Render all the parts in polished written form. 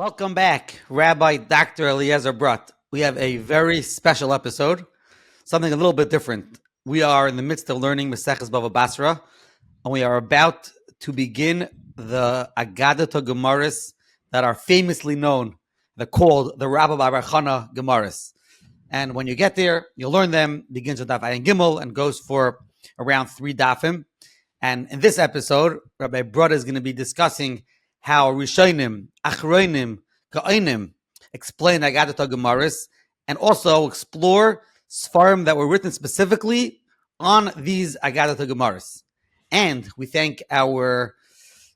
Welcome back, Rabbi Dr. Eliezer Brut. We have a very special episode, something a little bit different. We are in the midst of learning Maseches Bava Basra, and we are about to begin the Agadah Gemarah that are famously known. They're called the Rabbah Bar Bar Chana Gemarah. And when you get there, you'll learn them. Begins with Daf Ayin Gimel and goes for around 3 dafim. And in this episode, Rabbi Brut is going to be discussing how Rishonim, Achronim, Ka'onim explain Agadah Gemarah, and also explore Sfarim that were written specifically on these Agadah Gemarah. And we thank our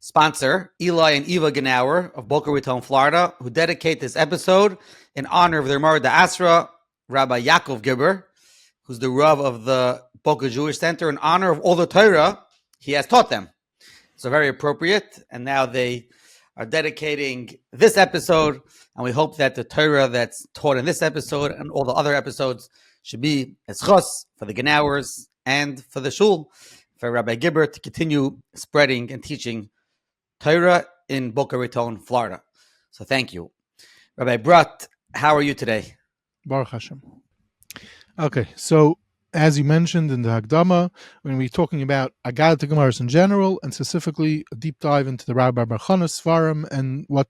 sponsor, Eli and Eva Genauer of Boca Raton, Florida, who dedicate this episode in honor of their Mara Asra, Rabbi Yaakov Gibber, who's the Rav of the Boca Jewish Center, in honor of all the Torah he has taught them. So very appropriate. And now they are dedicating this episode, and we hope that the Torah that's taught in this episode and all the other episodes should be as chos for the Genauers and for the Shul, for Rabbi Gibber to continue spreading and teaching Torah in Boca Raton, Florida. So thank you. Rabbi Brut, how are you today? Baruch Hashem. Okay, so as you mentioned in the Hakdama, when we're talking about Agadah Gemarah in general, and specifically a deep dive into the Rabbah Bar Bar Chana Svarim and what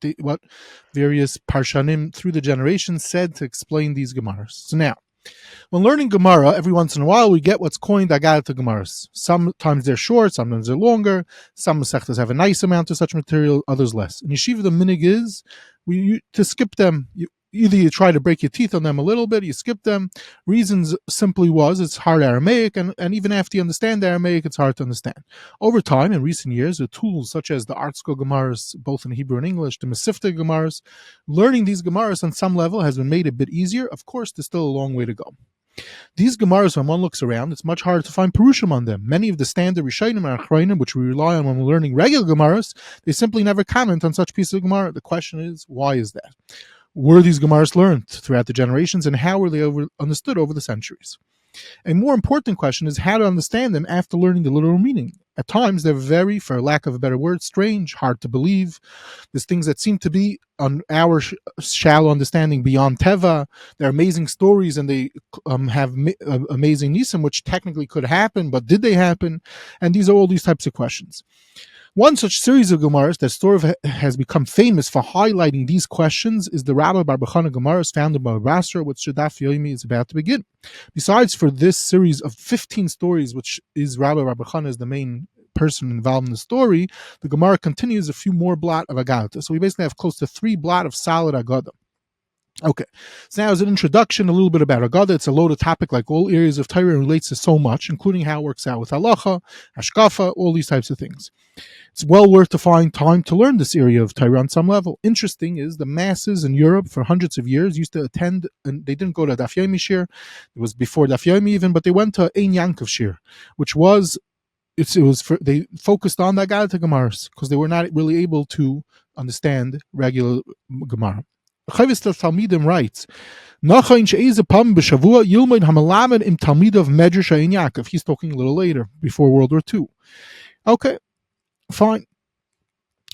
various Parshanim through the generations said to explain these Gemaras. So now, when learning Gemara, every once in a while we get what's coined Agadah Gemarah. Sometimes they're short, sometimes they're longer. Some Masechtas have a nice amount of such material, others less. In Yeshiva, the minig is to skip them. Either you try to break your teeth on them a little bit, you skip them. Reasons simply was it's hard Aramaic, and even after you understand Aramaic, it's hard to understand. Over time, in recent years, the tools such as the Art School Gemaras, both in Hebrew and English, the Mesifta Gemaras, learning these Gemaras on some level has been made a bit easier. Of course, there's still a long way to go. These Gemaras, when one looks around, it's much harder to find Perushim on them. Many of the standard Rishonim and Achronim, which we rely on when we're learning regular Gemaras, they simply never comment on such pieces of Gemara. The question is, why is that? Were these Gemaras learned throughout the generations, and how were they understood over the centuries? A more important question is how to understand them after learning the literal meaning. At times, they're very, for lack of a better word, strange, hard to believe. There's things that seem to be, on our shallow understanding, beyond Teva. They're amazing stories, and they have amazing nisim, which technically could happen, but did they happen? And these are all these types of questions. One such series of Gemaras that sort of has become famous for highlighting these questions is the Rabbah Bar Bar Chana Gemaras founded by Basra, which Daf Yomi is about to begin. Besides, for this series of 15 stories, which is Rabbah Bar Bar Chana is the main person involved in the story, the Gemara continues a few more blot of Agadah. So we basically have close to 3 blot of solid Agadah. Okay, so now as an introduction, a little bit about Agadah. It's a loaded topic like all areas of Torah and relates to so much, including how it works out with halacha, hashkafa, all these types of things. It's well worth to find time to learn this area of Torah on some level. Interesting is the masses in Europe for hundreds of years used to attend, and they didn't go to Daf Yomi Shir. It was before Daf Yomi even, but they went to Ein Yankov Shir, which was they focused on the Agadah Gemarah because they were not really able to understand regular Gemara. Chavis Talmidim writes, he's talking a little later, before World War II. Okay, fine.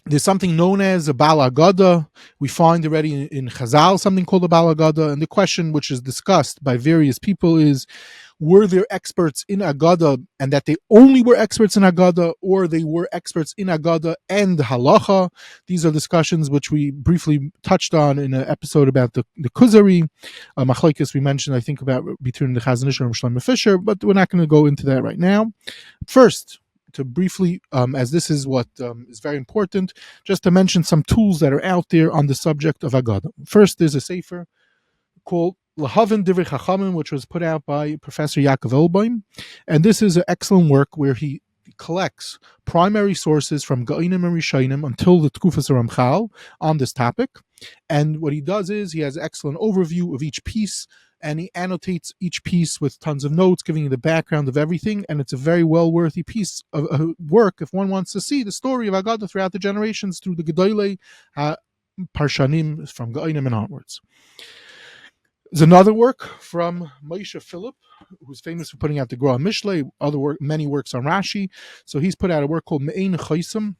There's something known as a Bal Agadah. We find already in Chazal something called a Bal Agadah, and the question which is discussed by various people is, were there experts in Agadah, and that they only were experts in Agadah, or they were experts in Agadah and Halacha? These are discussions which we briefly touched on in an episode about the Kuzari. Machlokes we mentioned, I think, about between the Chazon Ish and Shlomo Fisher, but we're not going to go into that right now. First, to briefly, as this is what is very important, just to mention some tools that are out there on the subject of Agadah. First, there's a sefer called Lahavin Divrei Chachamim, which was put out by Professor Yaakov Elbaim, and this is an excellent work where he collects primary sources from Ga'inim and Rishonim until the Tkufas Ramchal on this topic, and what he does is he has an excellent overview of each piece, and he annotates each piece with tons of notes, giving you the background of everything, and it's a very well-worthy piece of work if one wants to see the story of Agadah throughout the generations through the Gedolei Parshanim from Ga'inim and onwards. There's another work from Moshe Philip, who's famous for putting out the Gra Mishlei, many works on Rashi. So he's put out a work called Me'ein Chosam,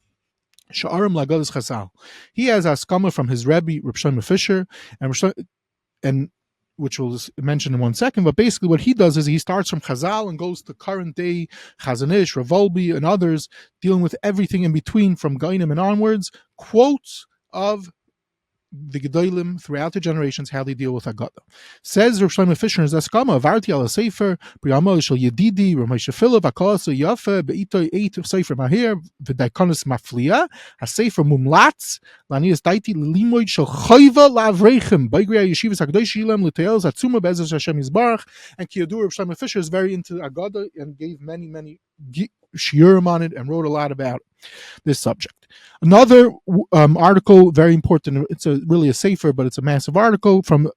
Sha'arim Lagadas Chazal. He has Askama from his Rebbe, Reb Shlomo Fisher, and which we'll mention in 1 second. But basically, what he does is he starts from Chazal and goes to current day Chazanish, Revolbi, and others, dealing with everything in between from Gainim and onwards. Quotes of the Gedolim throughout the generations, how they deal with Agadah. Says Rav Shlomo Fisher in his Eskama, Avarti ala Sefer, Priyama Shal Yedidi, Ramay Shafila, Vakasa Yafa, Beito Eit Sefer Mahir, Vidaikonis Maflia, a Sefer Mumlatz, Lanias Daiti, Limoid Shal Chayva Lavrechem, Baigria Yeshivas Agdosh Shilam, Luteos, Atzuma Bezos Hashem Yisbarach, and Kiyadur Rav Shlomo Fisher is very into Agadah and gave many shiurim on it and wrote a lot about this subject. Another article, very important, it's really a sefer, but it's a massive article from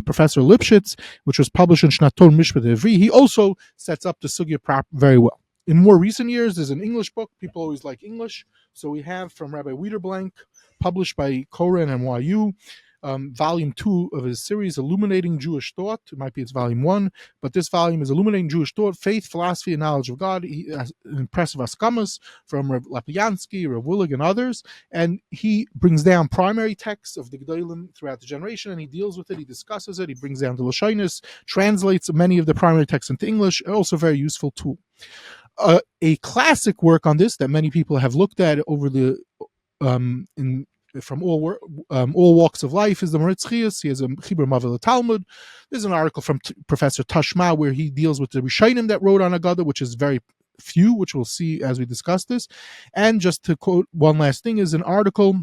Professor Lipschitz, which was published in Shnaton Mishpat Ivri. He also sets up the sugya very well. In more recent years, there's an English book. People always like English. So we have from Rabbi Wiederblank, published by Korah and NYU, volume 2 of his series, Illuminating Jewish Thought. It might be it's volume 1, but this volume is Illuminating Jewish Thought, Faith, Philosophy, and Knowledge of God. He has impressive askamas from Rav Lapiansky, Rav Willig, and others, and he brings down primary texts of the Gedolim throughout the generation, and he deals with it, he discusses it, he brings down the Lashonis, translates many of the primary texts into English, also a very useful tool. A classic work on this that many people have looked at over the from all walks of life is the Moritz Chias. He has a Chibur Mavel Talmud. There's an article from Professor Tashma where he deals with the Rishonim that wrote on Agadah, which is very few, which we'll see as we discuss this. And just to quote one last thing, is an article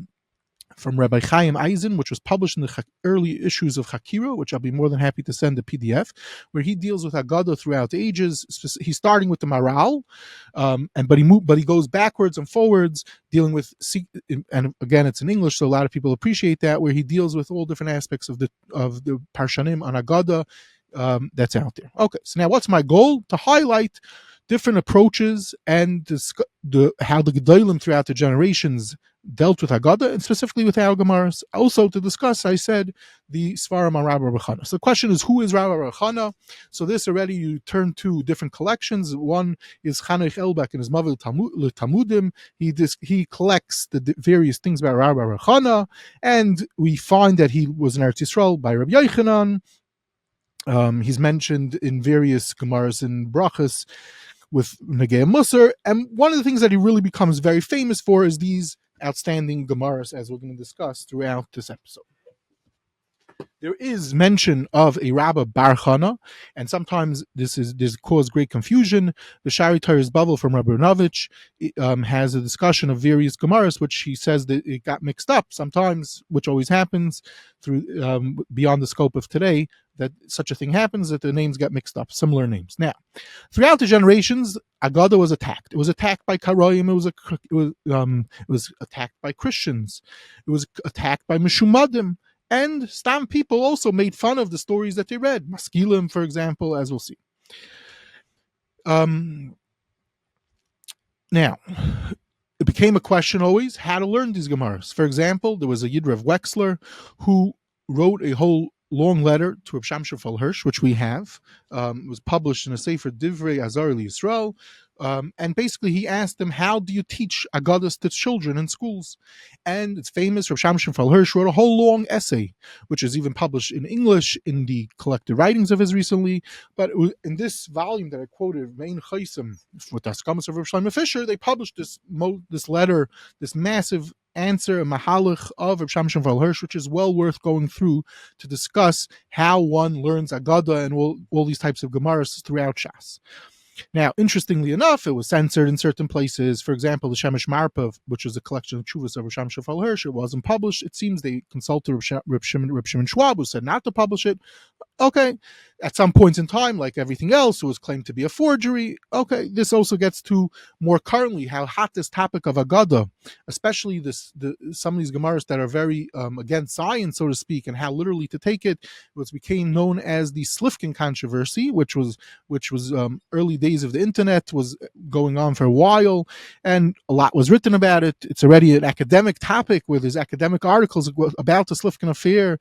from Rabbi Chaim Eisen, which was published in the early issues of Hakira, which I'll be more than happy to send a PDF, where he deals with Agadah throughout the ages. He's starting with the Maral, but he goes backwards and forwards, dealing with, and again, it's in English, so a lot of people appreciate that, where he deals with all different aspects of the Parshanim on Agadah that's out there. Okay, so now what's my goal? To highlight different approaches and how the Gedolim throughout the generations dealt with Agadah, and specifically with our Gemaras. Also to discuss, I said, the Svarim on Rabbah Bar Bar Chana. So the question is, who is Rabbah Bar Bar Chana? So this already, you turn to different collections. One is Chanech Auerbach in his Mavel Talmudim. He collects the various things about Rabbah Bar Bar Chana, and we find that he was in Eretz Yisrael by Rabbi Yochanan. He's mentioned in various Gemaras and Brachas with Negei Musar, and one of the things that he really becomes very famous for is these outstanding Gemaras, as we're going to discuss throughout this episode. There is mention of a Rabbah Bar Chana, and sometimes this caused great confusion. The Shari Torah's Bavel from Rabbi Ranovich has a discussion of various Gemaras, which he says that it got mixed up sometimes, which always happens through beyond the scope of today, that such a thing happens, that the names get mixed up, similar names. Now, throughout the generations, Agadah was attacked. It was attacked by Karoyim. It was attacked by Christians. It was attacked by Meshumadim. And Stam people also made fun of the stories that they read. Maskilim, for example, as we'll see. Now, it became a question always how to learn these Gemaras. For example, there was a Yid Rav Wexler who wrote a whole long letter to Reb Shamshon Hirsch, which we have. It was published in a Sefer Divrei Azar Yisrael. And basically he asked them, how do you teach Agadas to children in schools? And it's famous, Reb Shamshon Hirsch wrote a whole long essay, which is even published in English in the collected writings of his recently. But in this volume that I quoted, Mein Chaisim, with the Askamas of Reb Shlomo Fisher, they published this letter, this massive answer, a mahalach of Reb Shamshon Hirsch, which is well worth going through to discuss how one learns Agadah and all these types of Gemaras throughout Shas. Now, interestingly enough, it was censored in certain places. For example, the Shemesh Marpav, which was a collection of Chuvas of Reb Shamshon Hirsch, it wasn't published. It seems they consulted Reb Shimon Schwab, who said not to publish it. Okay, at some points in time, like everything else, it was claimed to be a forgery. Okay, this also gets to more currently how hot this topic of Agadah, especially some of these Gemaras that are very against science, so to speak, and how literally to take it, became known as the Slifkin controversy, which was early days of the internet, was going on for a while, and a lot was written about it. It's already an academic topic where there's academic articles about the Slifkin affair,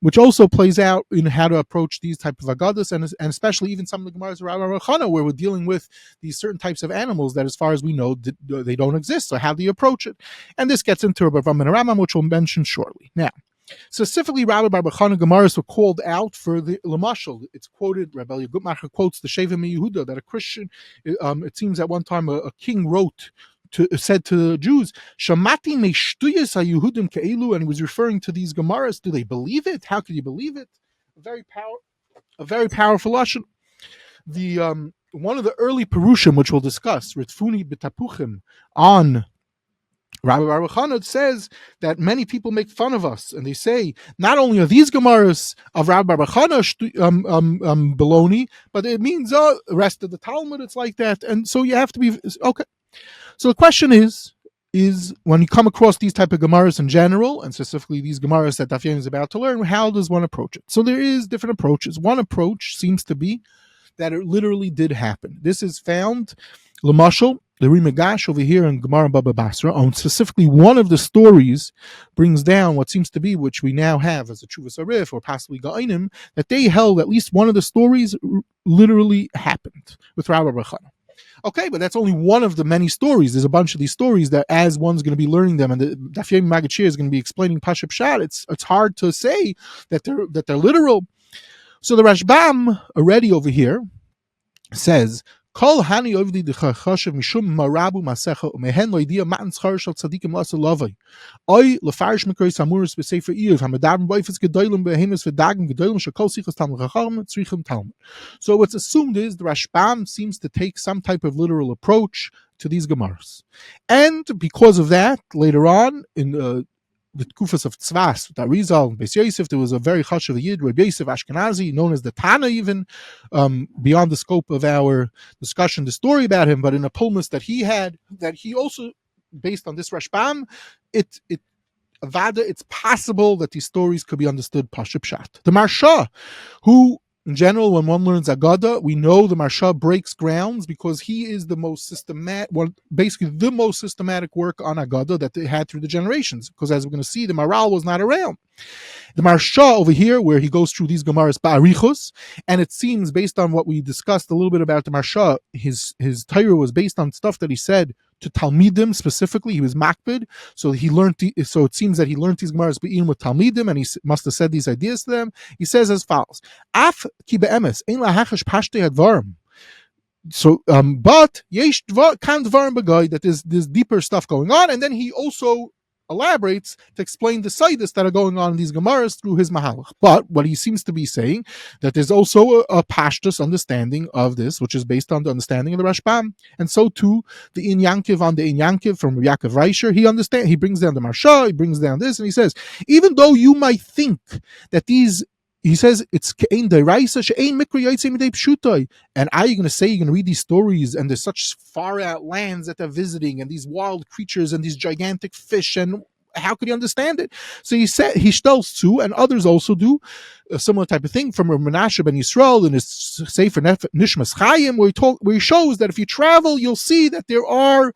which also plays out in how how to approach these type of agadas, and especially even some of the Gemaras of Rabbah Bar Chana, where we're dealing with these certain types of animals that, as far as we know, they don't exist. So how do you approach it? And this gets into a Rambam and a Rambam, which we'll mention shortly. Now, specifically, Rabbah Bar Bar Chana Gemaras were called out for the Lamashal. It's quoted, R Eliyahu Gutmacher quotes the Sheva Yehuda, that a Christian, it seems at one time a king said to the Jews, Shamati me shtuyas haYehudim ke'elu, and he was referring to these Gemaras. Do they believe it? How could you believe it? A very powerful lashon. The one of the early Perushim, which we'll discuss, Ritfuni b'tapuchim, on Rabbah Bar Bar Chana, says that many people make fun of us, and they say not only are these Gemaras of Rabbah Bar Bar Chana baloney, but it means the rest of the Talmud it's like that, and so you have to be okay. So the question is when you come across these type of Gemaras in general, and specifically these Gemaras that Daf Yomi is about to learn, how does one approach it? So there is different approaches. One approach seems to be that it literally did happen. This is found, Lamashal, the Rimagash over here in Gemara Baba Basra, on specifically one of the stories brings down what seems to be, which we now have as a Chuvas Arif or possibly Ga'inim, that they held at least one of the stories literally happened with Rabbah Bar Chana. Okay, but that's only one of the many stories. There's a bunch of these stories that, as one's going to be learning them, and the Daf Yomi Magachir is going to be explaining Pashup Pshat, it's hard to say that they're literal. So the Rashbam already over here says, Kol hani ovdi dechachashav mishum marabu masecha umehen loidia matan schar shal tzadikim lasa lavai. Oy lefarish mikroy samuris b'sefer Iyov hamadabim boifes gedolim behemis v'dagim gedolim shakol sichas talmud chacham tzrichim talmud. So what's assumed is the Rashbam seems to take some type of literal approach to these Gemaras, and because of that, later on in the Kufas of Tzvas, that Rizal, Beis Yosef, there was a very chashuv Yid, Rabbi Yosef Ashkenazi, known as the Tana even, beyond the scope of our discussion, the story about him, but in a pulmus that he had, that he also, based on this Rashbam, it's possible that these stories could be understood Pashup Pshat. The Marsha, who, in general, when one learns Agadah, we know the Marsha breaks grounds because he is the most systematic, basically the most systematic work on Agadah that they had through the generations. Because as we're going to see, the Maral was not around. The Marsha over here, where he goes through these Gemaras Ba'arichos, and it seems, based on what we discussed a little bit about the Marsha, his Torah was based on stuff that he said to Talmidim specifically. He was makbid, so so it seems that he learned these Gemaras be'in with Talmidim, and he must have said these ideas to them. He says as follows: Af ki be'emes ein lahachash pashte hadvarim. So, but yesh kan dvarim b'goy, that there's deeper stuff going on, and then he also elaborates to explain the sidus that are going on in these Gemaras through his Mahalach. But what he seems to be saying, that there's also a pashtus understanding of this, which is based on the understanding of the Rashbam. And so too, the In Yankiv on the In Yankiv from Yaakov Reisher, he brings down the Marsha, he brings down this, and he says, even though you might think that these, he says it's ke'ein deraisa she'ein mikra yotzei midei pshutai. And are you going to say you're going to read these stories and there's such far out lands that they're visiting and these wild creatures and these gigantic fish, and how could you understand it? So he said he tells too, and others also do a similar type of thing from Menashe ben Yisrael in his Sefer Nishmas Chaim, where he shows that if you travel, you'll see that there are,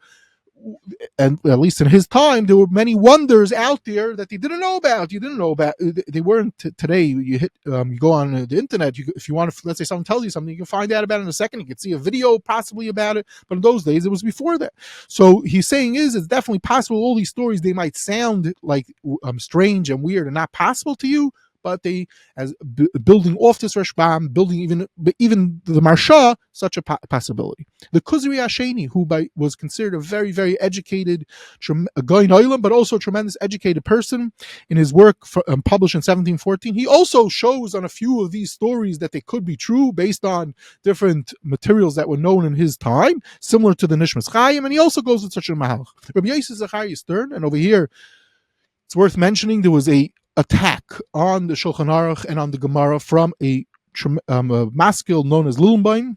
and at least in his time, there were many wonders out there that he didn't know about. You didn't know about. They weren't today. You go on the internet. If you want to, let's say someone tells you something, you can find out about it in a second. You can see a video possibly about it. But in those days, it was before that. So he's saying it's definitely possible. All these stories, they might sound like strange and weird and not possible to you, but they, as building off this Rashbam, building even the Marsha, such a possibility. The Kuzari Asheni, who was considered a very, very educated, a guy in Olam, but also a tremendous educated person, in his work published in 1714, he also shows on a few of these stories that they could be true based on different materials that were known in his time, similar to the Nishmas Chaim, and he also goes with such a Mahalach. Rabbi Yosef Zachariah Stern, and over here, it's worth mentioning, there was a attack on the Shulchan Aruch and on the Gemara from a maskil known as Lilbein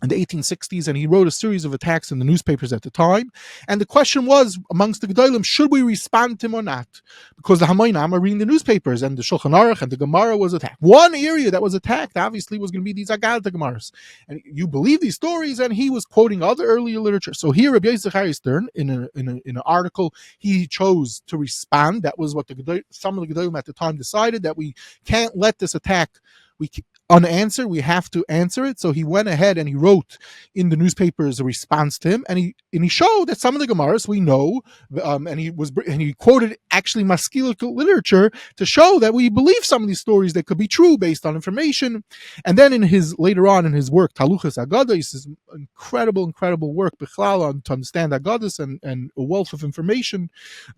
in the 1860s, and he wrote a series of attacks in the newspapers at the time. And the question was, amongst the Gedolim, should we respond to him or not? Because the Hamoinam are reading the newspapers, and the Shulchan Aruch and the Gemara was attacked. One area that was attacked, obviously, was going to be these Agadah Gemaras. And you believe these stories, and he was quoting other earlier literature. So here, Rabbi Yosef Zachariah Stern, in an article, he chose to respond. That was what some of the Gedolim at the time decided, that we can't let this attack unanswered. We have to answer it. So he went ahead and he wrote in the newspapers a response to him, and he showed that some of the Gemaras we know, and he quoted actually Maskilical literature to show that we believe some of these stories that could be true based on information. And then later on in his work Taluchas Agadah, this is incredible work Bichlal to understand Agadas and a wealth of information,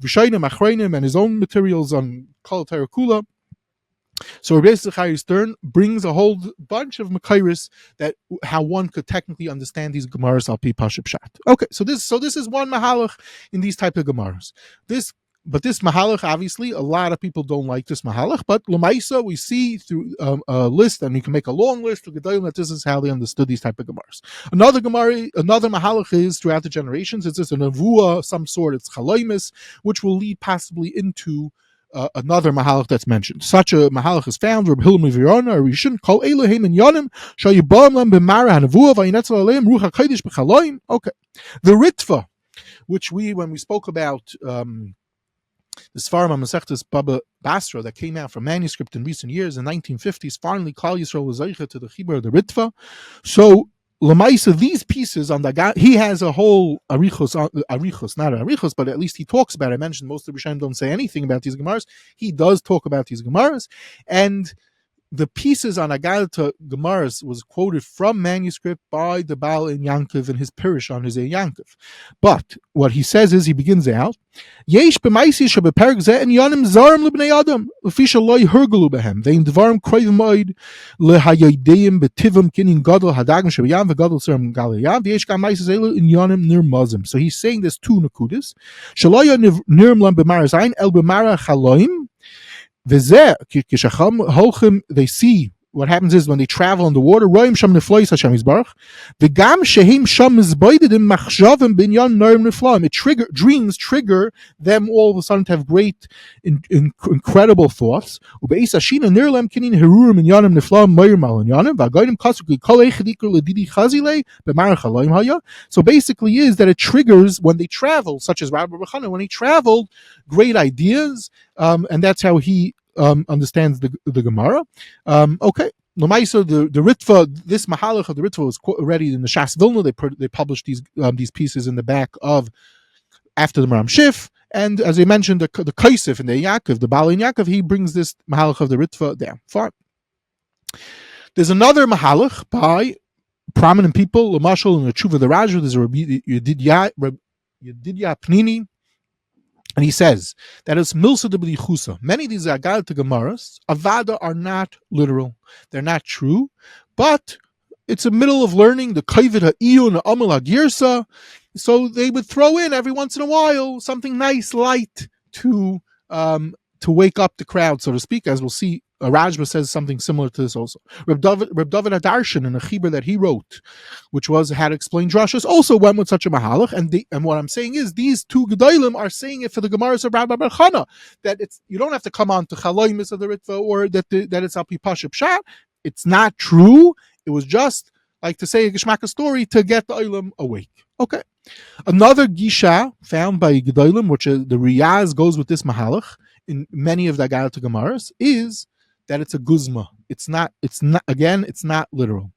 V'shaynim Achreinim, and his own materials on Kol Terakula. So Rabbi Zachariah Stern brings a whole bunch of Makairis that how one could technically understand these Gemaras al pi Pashut Pshat. Okay, so this is one Mahalach in these type of Gemaras. But this Mahalach, obviously, a lot of people don't like this Mahalach, but Lamaisa, we see through a list, and you can make a long list of Gedalim that this is how they understood these type of Gemaras. Another Mahalach is throughout the generations, it's just a Nevuah, some sort, it's Chaloimis, which will lead possibly into another Mahalach that's mentioned. Such a Mahalach is found, Reb Hillel Mivirona, or Rishon, Kol Elohim and Yonim, Shayibam Lam B'Mara HaNevuah, Vayinetzel Aleim, Ruach HaKodesh B'Chaloim. Okay. The Ritva, which when we spoke about the Sfarim HaMasechtas Baba Basra that came out from manuscript in recent years, in 1950s, finally Klal Yisrael was zeicha to the Chibur of the Ritva. So Lamaisa, these pieces on the he has a whole arichos, not arichos, but at least he talks about it. I mentioned most of the Rishonim don't say anything about these Gemaras. He does talk about these Gemaras, and the pieces on Agadah Gemarah was quoted from manuscript by the Baal in Yankov in his Pirish on his Yankov. But what he says is, he begins out, Yesh b'maisi shebeperek zeh en yanim zarim lebnei adam lefisha loy hergelu behem vein dvarim kroivim oid lehayodeim betivam kinin gadol hadagim shebeyam vegadol serim galiyam v'yesh gam maisi zelu in yanim nirmazim. So he's saying there's two nekudas. Shaloya nirm lam b'mara zayin el b'mara chaloim. They see what happens is when they travel on the water, dreams trigger them all of a sudden to have great, incredible thoughts. So basically is that it triggers when they travel, such as Rabbah Bar Bar Chana, when he traveled, great ideas, and that's how he understands the Gemara. Okay. L'maisa, the Ritva, this Mahalach of the Ritva was already in the Shas Vilna. They published these pieces in the back of after the Maram Shif, and as I mentioned, the Kaisif and the Yaakov, the Baal in Yaakov, he brings this Mahalach of the Ritva down. Fine. There's another Mahalach by prominent people, Lamashal in the Tshuva the Rajah. There's a Yedidya Pnini. And he says that it's milsa de b'dichusa. Many of these Agadah Gemaras, Avada, are not literal. They're not true, but it's a middle of learning, the Kaivid ha'iyun ha'amel ha'girsa. So they would throw in every once in a while something nice, light to wake up the crowd, so to speak, as we'll see. Rashba says something similar to this also. Reb David Adarshan, in a chibur that he wrote, which was how to explain drashas, also went with such a mahalach. And what I'm saying is, these two gedolim are saying it for the Gemaras of Rabbah Bar Chana, that you don't have to come on to chaloimis of the Ritva, or that it's al pi Pashut Pshat. It's not true. It was just like to say a Geshmaka story to get the olam awake. Okay. Another gisha found by gedolim, which is the Riyaz goes with this mahalach in many of the Agadah Gemaras, is that it's a Guzmah. It's not literal.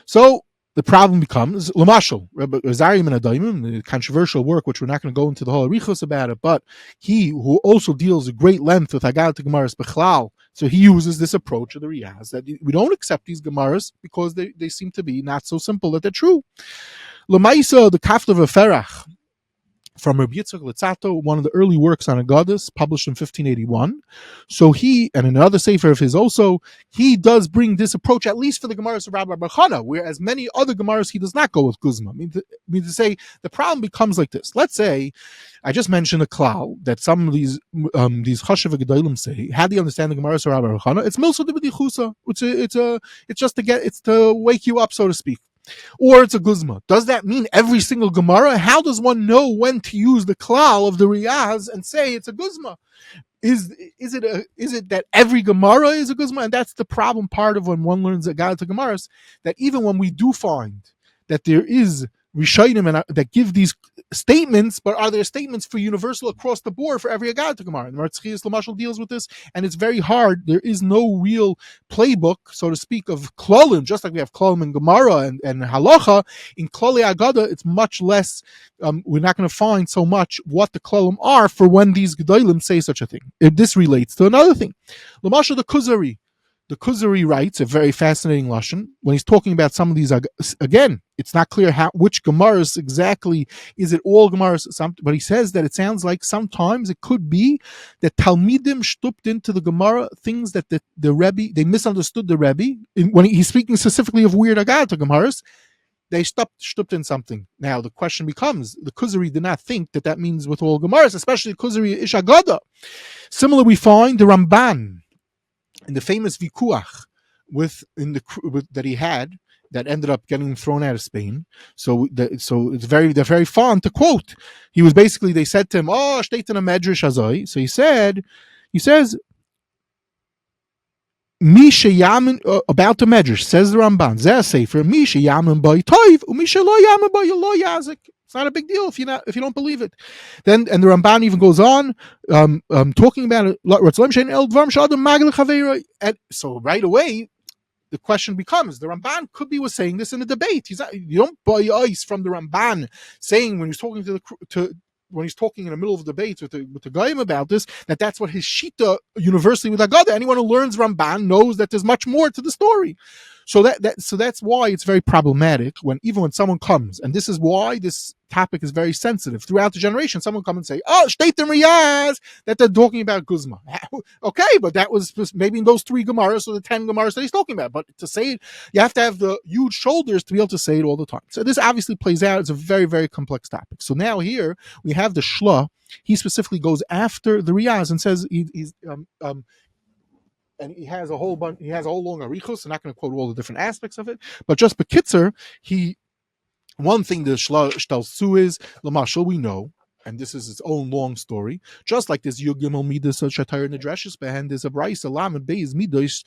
So the problem becomes, Lamashal, Rabbi Zari min Adaimim, the controversial work, which we're not going to go into the whole arichos about it, but he who also deals at great length with Agadah Gemaras Bechlal, so he uses this approach of the Riyaz, that we don't accept these Gemaras because they seem to be not so simple that they're true. Lamaisa, the Kaftav of Ferach, from Rabbi Yitzchak Litzato, one of the early works on Agadas, published in 1581. So he, and another sefer of his also, he does bring this approach, at least for the Gemaras of Rabbah Bar Chana, whereas many other Gemaras he does not go with Guzmah. I mean to say, the problem becomes like this. Let's say, I just mentioned a klal that some of these Chashav Gedolim say, how do you understand the Gemaras of Rabbah Bar Chana? It's milsa de b'dichusa. It's to wake you up, so to speak. Or it's a Guzmah. Does that mean every single Gemara? How does one know when to use the klal of the Riyaz and say it's a Guzmah? Is it that every Gemara is a Guzmah? And that's the problem part of when one learns Agadah Gemaras, that even when we do find that there is Rishonim that give these statements, but are there statements for universal across the board for every Agadah Gemarah? And Marzchias Lamashal deals with this, and it's very hard. There is no real playbook, so to speak, of klolim, just like we have klolim in Gemara and halacha. In klali Agadah, it's much less. We're not going to find so much what the klolim are for when these gedolim say such a thing. This relates to another thing. Lamashal the Kuzari. The Kuzari writes a very fascinating lashon when he's talking about some of these. Again, it's not clear which Gemaras exactly. Is it all Gemaras? But he says that it sounds like sometimes it could be that Talmidim shtupped into the Gemara things that the Rebbe, they misunderstood the Rebbe. When he's speaking specifically of weird Agadah Gemaras, they shtupped in something. Now the question becomes: the Kuzari did not think that means with all Gemaras, especially the Kuzari Ish Agadah. Similar, we find the Ramban in the famous vikuach that he had that ended up getting thrown out of Spain. So they're very fond to quote. He was basically, they said to him, "Oh, steht in a medrash azoi." So he says, "Mi sheyamin about the medrash," says the Ramban. Zeh sefer mi sheyamin by toiv, umi shelo yamin by lo yazik. It's not a big deal if you don't believe it. Then and the Ramban even goes on talking about it. And so right away, the question becomes: the Ramban could be was saying this in a debate. You don't buy ice from the Ramban saying when he's talking when he's talking in the middle of a debate with the Goyim about this, that's what his shita universally with Agadah. Anyone who learns Ramban knows that there's much more to the story. So that's why it's very problematic when someone comes, and this is why this topic is very sensitive throughout the generation. Someone come and say, "Oh, state the Riyaz," that they're talking about Guzmah. Okay, but that was maybe in those 3 Gemaras or the 10 Gemaras that he's talking about. But to say it, you have to have the huge shoulders to be able to say it all the time. So this obviously plays out. It's a very, very complex topic. So now here we have the Shelah. He specifically goes after the Riyaz and says and he has a whole bunch. He has a whole long arichos. I'm not going to quote all the different aspects of it, but just bekitzer, one thing the Shelah tells Su is Lamashal we know, and this is its own long story. Just like this Yugimel Midas Shatayr Nedreshes behind there's a Bryce Alam and Beis Midas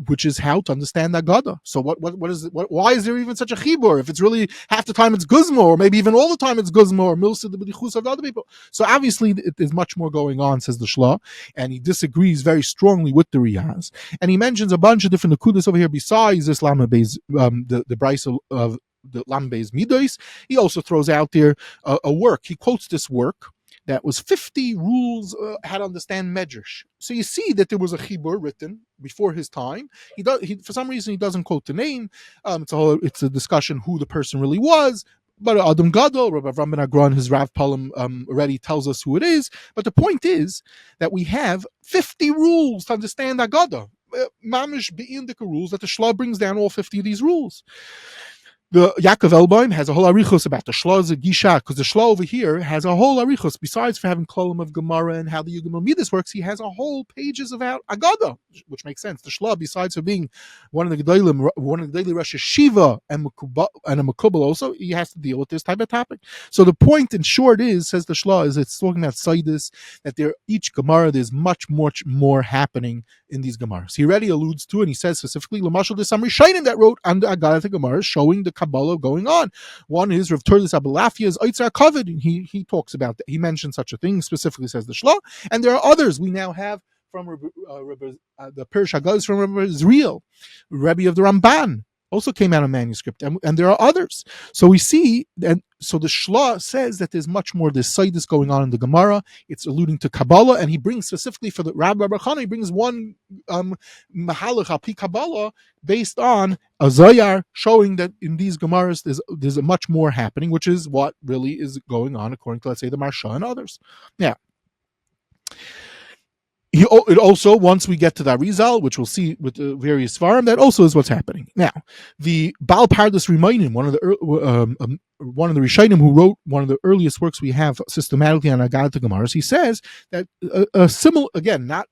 which is how to understand Agadah. So what is it? Why is there even such a chibur if it's really half the time it's Guzmah, or maybe even all the time it's Guzmah or Milsa the B'dichus of other people? So obviously there's much more going on, says the Shelah, and he disagrees very strongly with the Riyaz, and he mentions a bunch of different nekudas over here besides this Lama Beis, the Bryce of the Lambe's Midos. He also throws out there a work. He quotes this work that was 50 rules how to understand Medrash. So you see that there was a chibur written before his time. He for some reason he doesn't quote the name. It's a discussion who the person really was. But Adam Gadol, Rabbi Ramban Agron, his Rav Palim already tells us who it is. But the point is that we have 50 rules to understand Agadah. Mamish be'indika rules that the Shelah brings down all 50 of these rules. The Yaakov Elbaim has a whole arichos about the Shlah's Gisha, because the Shelah over here has a whole arichos. Besides for having klolim of Gemara and how the Yugim Midas works, he has a whole pages about Agadah, which makes sense. The Shelah, besides for being one of the daily Rosh Hashiva and a Makubal also, he has to deal with this type of topic. So the point, in short, says the Shelah, is it's talking about Saidis, that each Gemara there's much more happening in these Gemaras. He already alludes to, and he says specifically, Lamashal there's some Rishonim that wrote on the Agadah Gemarah showing the Kabbalah going on. One is Rav Turlis Abelafia's Eitzar Kavod, and he talks about that. He mentions such a thing, specifically says the Shelah, and there are others we now have from the Perish HaGoz from Rabbi Zriel, Rebbe of the Ramban, also came out of manuscript, and there are others. So we see, and so the Shelah says that there's much more this Saidus going on in the Gemara. It's alluding to Kabbalah, and he brings specifically for the Rabbah Bar Bar Chana, he brings one Mahalach Api Kabbalah based on a Zayar, showing that in these Gemaras there's a much more happening, which is what really is going on according to, let's say, the Marsha and others. Now, it also, once we get to the Arizal, which we'll see with the various Svarim, that also is what's happening. Now, the Baal Pardes Rimainim, one of the Rishonim who wrote one of the earliest works we have systematically on Agadah Gemarah, he says that a similar, again, not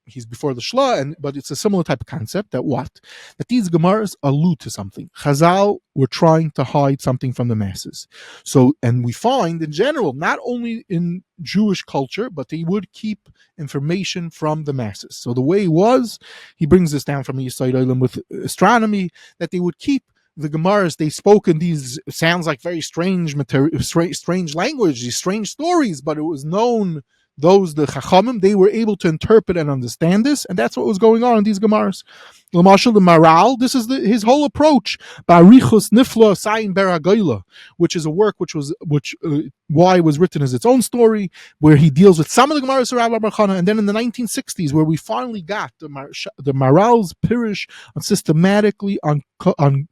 he's before the Shelah, but it's a similar type of concept that these Gemaras allude to something. Chazal were trying to hide something from the masses. So, and we find in general, not only in Jewish culture, but they would keep information from the masses. So the way he brings this down from the Yisrael with astronomy, that they would keep the Gemaras, they spoke in these, sounds like very strange strange language, these strange stories, but it was known, the Chachamim, they were able to interpret and understand this, and that's what was going on in these Gemaras. L'mashal, the Maral, this is his whole approach. Barichus Nifla Sayin Beragayla, which is a work which why was written as its own story, where he deals with some of the Gemaras of Rabbah Bar Chana, and then in the 1960s, where we finally got the Maral's Pirish on systematically on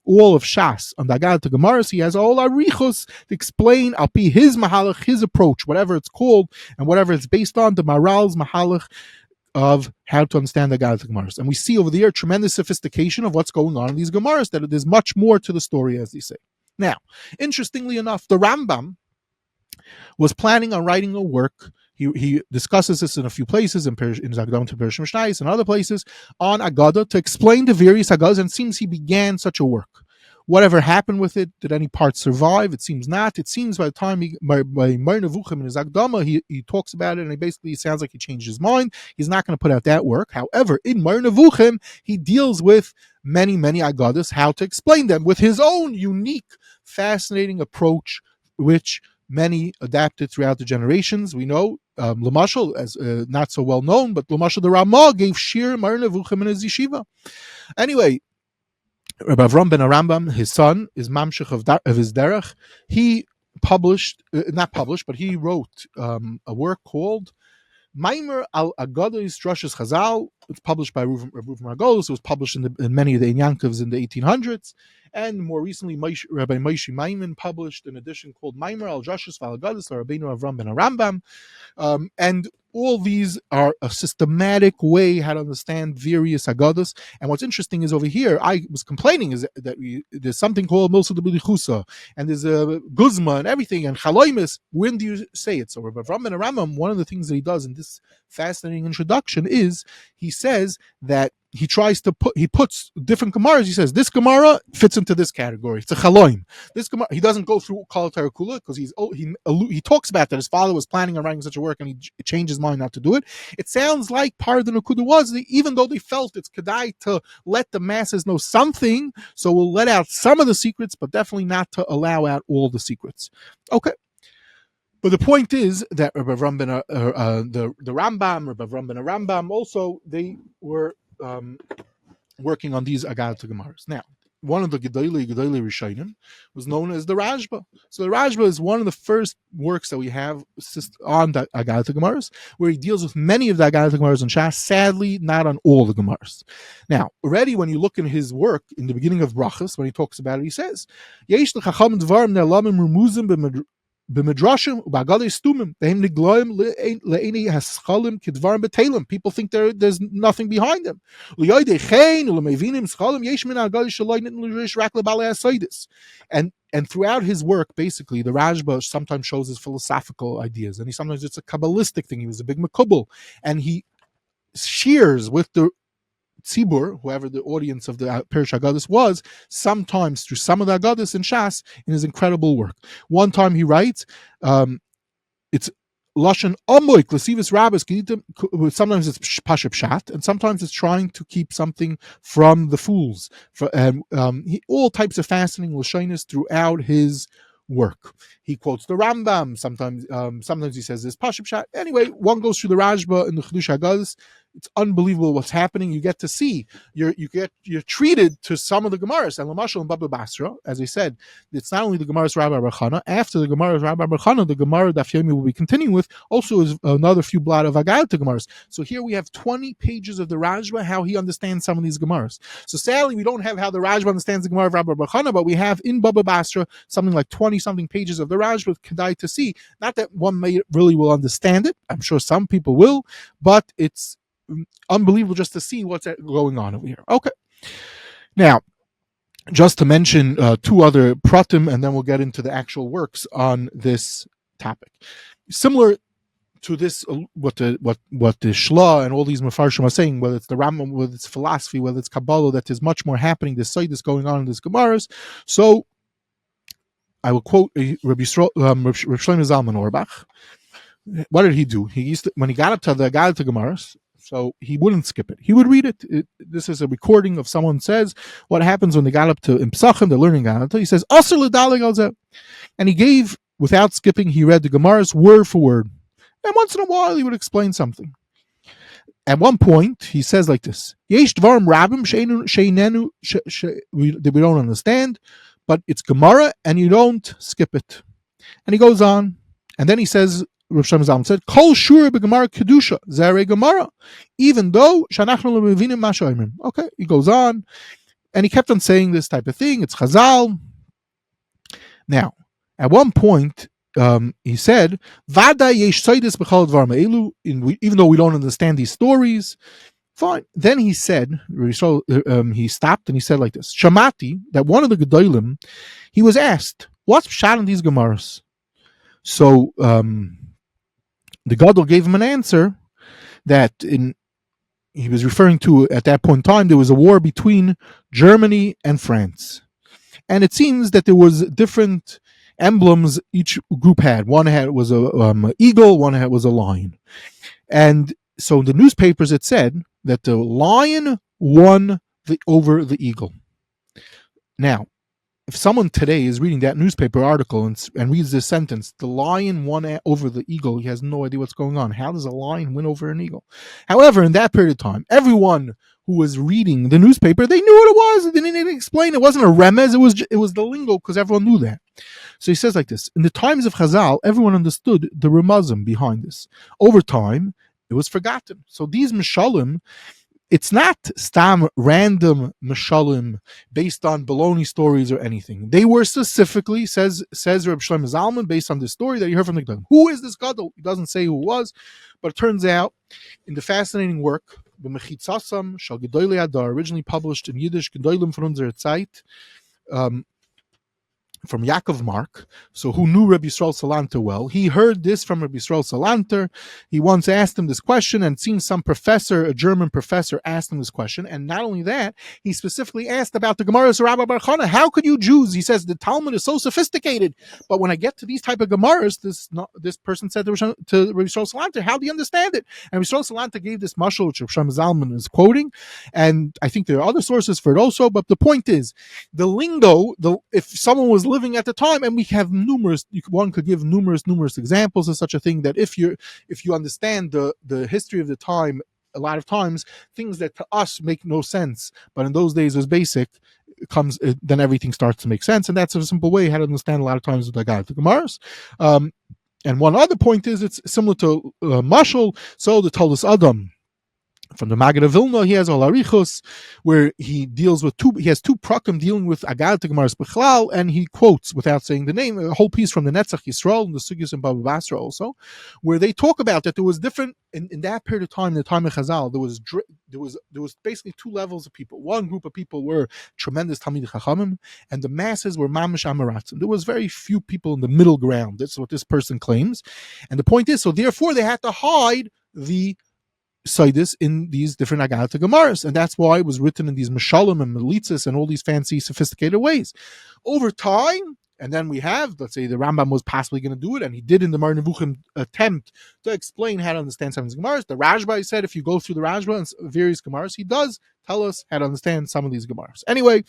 all of Shas, on the Agadah Gemarah. He has all Arichos to explain Al Pi his Mahalach, his approach, whatever it's called, and whatever it's based on, the Maral's Mahalach of how to understand the Agadah Gemarah. And we see over there tremendous sophistication of what's going on in these Gemaras, that there's much more to the story, as they say. Now, interestingly enough, the Rambam was planning on writing a work. He discusses this in a few places, in Zagdam to Perishim Shnais and other places, on Agadah, to explain the various Agadas, and it seems he began such a work. Whatever happened with it, did any part survive? It seems not. It seems by the time by Nevuah in his Agdama, he talks about it, and he basically sounds like he changed his mind. He's not going to put out that work. However, in Nevuah, he deals with many Agadas, how to explain them with his own unique, fascinating approach, which many adapted throughout the generations. We know L'mashal, as not so well known, but L'mashal the Ramah gave Shir Mar Nevuah in his yeshiva. Anyway, Rabbi Avram ben Rambam, his son, is mamshech of his Derech. He but he wrote a work called Maimer al Agadah Drashas Chazal. It's published by Reuven Margolis. It was published in many of the Yankovs in the 1800s. And more recently, Rabbi Moshe Maimon published an edition called Maimer al Drashas Agadah Rabbeinu Avram ben Rambam. And all these are a systematic way how to understand various Agadas. And what's interesting is over here, I was complaining, is that there's something called Milsa de B'dichusa, and there's a Guzmah and everything, and Chaloimis. When do you say it? So Rabbi Avram ben Rambam, one of the things that he does in this fascinating introduction is he says that he puts different Gemaras. He says this Gemara fits into this category. It's a Chaloim. This Gemara, he doesn't go through Kol Tarakula because he talks about that his father was planning on writing such a work and he changed his mind not to do it. It sounds like part of the Nakuda was that even though they felt it's Kedai to let the masses know something, so we'll let out some of the secrets, but definitely not to allow out all the secrets. Okay. But the point is that Rabbi Avram ben the Rambam, Rabbi Avram ben Rambam, also they were working on these Agadah Gemarahs. Now, one of the Gedolei Rishonim was known as the Rashba. So the Rashba is one of the first works that we have on the Agadah Gemarahs, where he deals with many of the Agadah Gemarahs and Shas, sadly not on all the Gemaras. Now, already when you look in his work, in the beginning of Brachas, when he talks about it, he says, Yesh l'chacham dvarim ne'lamim rumuzim b'medrashim u'ba'agadei stumim v'hem nigloim le'eni haschalim k'dvarim b'teilim. People think there's nothing behind them. L'yoydei chein u'lemevinim schalim yesh min ha'agadei shaloi nitin l'rish rak le'balei hasoidis. And throughout his work, basically, the Rashba sometimes shows his philosophical ideas, and sometimes it's a Kabbalistic thing. He was a big Makubal, and he shares with the Tzibur, whoever the audience of the Perish Agadas was, sometimes through some of the Agadas and Shas in his incredible work. One time he writes, it's Lashon Amoik, Lasivis Rabbis, sometimes it's Pashab Shat, and sometimes it's trying to keep something from the fools. All types of fascinating Lashonis throughout his work. He quotes the Rambam, sometimes he says this Pashab Shat. Anyway, one goes through the Rashba and the Chedush Agadas. It's unbelievable what's happening. You get to see, you're treated to some of the Gemaras. And Lamashal and Baba Basra, as I said, it's not only the Gemaras Rabbah Bar Chana. After the Gemaras Rabbah Bar Chana, the Gemara Daf Yomi will be continuing with also is another few blot of Agadah Gemaras. So here we have 20 pages of the Rashba, how he understands some of these Gemaras. So sadly, we don't have how the Rashba understands the Gemara of Rabbah Bar Chana, but we have in Baba Basra something like 20-something pages of the Rashba Kedai to see. Not that one really will understand it. I'm sure some people will, but it's unbelievable just to see what's going on over here. Okay. Now, just to mention two other pratim, and then we'll get into the actual works on this topic. Similar to this, what the Shelah and all these Mefarshim are saying, whether it's the Rambam, whether it's philosophy, whether it's Kabbalah, that there's much more happening, this side is going on in this Gemaras. So I will quote Rabbi Shlomo Zalman Auerbach. What did he do? He used to, when he got up to the Agadah Gemarah, So he wouldn't skip it. He would read it. This is a recording of someone says what happens when they got up to in Pesachim, they're learning Agadah. He says, Asr l'dalig al zeh. And he gave, without skipping, he read the Gemaras word for word. And once in a while, he would explain something. At one point, he says like this: Yesh dvarim rabim sheinenu that we don't understand, but it's Gemara, and you don't skip it. And he goes on, and then he says, Rav Shlomo Zalman said, Kol shura b'Gemara kedusha zare Gemara, even though shanachnu lo mevinim ma she'omrim. Okay, he goes on, and he kept on saying this type of thing. It's Chazal. Now, at one point, he said, "Vada yesh tzeides b'chol dvarim elu." Even though we don't understand these stories, fine. Then he said, he stopped and he said like this: Shamati, that one of the gedolim, he was asked, "What's pshat in these gemaras?" So the gadol gave him an answer that he was referring to at that point in time there was a war between Germany and France, and it seems that there was different emblems each group had. One was a eagle, one was a lion. And so in the newspapers it said that the lion won over the eagle. Now, if someone today is reading that newspaper article and reads this sentence, the lion won over the eagle, he has no idea what's going on. How does a lion win over an eagle? However, in that period of time, everyone who was reading the newspaper, they knew what it was. They didn't even explain. It wasn't a remez. It was the lingo because everyone knew that. So he says like this: in the times of Chazal, everyone understood the remazim behind this. Over time, it was forgotten. So these mishalim, it's not stam random mishalim based on baloney stories or anything. They were specifically, says Reb Shlomo Zalman, based on this story that you heard from the Gedolim. Who is this gadol? He doesn't say who it was, but it turns out in the fascinating work, the Mechitzasam Shal Gedolei Adar, originally published in Yiddish, Gedolim von unserer Zeit, from Yaakov Mark, so who knew Rabbi Yisrael Salanter well. He heard this from Rabbi Yisrael Salanter. He once asked him this question, and seen some professor, a German professor, asked him this question. And not only that, he specifically asked about the Gemaras of Rabbah Bar Chana. How could you Jews? He says the Talmud is so sophisticated, but when I get to these type of Gemaras, this person said to Rabbi Yisrael Salanter, how do you understand it? And Rabbi Yisrael Salanter gave this mashal, which Rav Shlomo Zalman is quoting, and I think there are other sources for it also. But the point is, the lingo, if someone was living at the time, and we have one could give numerous examples of such a thing, that if you understand the history of the time, a lot of times things that to us make no sense, but in those days was basic, then everything starts to make sense. And that's a simple way how to understand a lot of times with the Agadah Gemaras. And one other point is, it's similar to mashal. So the Toldus Adam from the Maggid of Vilna, he has Al Arichos, where he has two prakim dealing with Agadah Gemaras Bechlal, and he quotes, without saying the name, a whole piece from the Netzach Yisrael and the Sugyos and Baba Basra also, where they talk about that there was different in that period of time, in the time of Chazal, there was basically two levels of people. One group of people were tremendous Talmidei Chachamim, and the masses were Mamish Amaratzim. There was very few people in the middle ground. That's what this person claims. And the point is, so therefore they had to hide the Sidus in these different Agadah Gemaras, and that's why it was written in these Mishalim and Melitzas and all these fancy, sophisticated ways. Over time, and then we have, let's say, the Rambam was possibly going to do it, and he did in the Mar Nevuchim attempt to explain how to understand some of these Gemaras. The Rashba, said, if you go through the Rashba and various Gemaras, he does tell us how to understand some of these Gemaras. Anyway,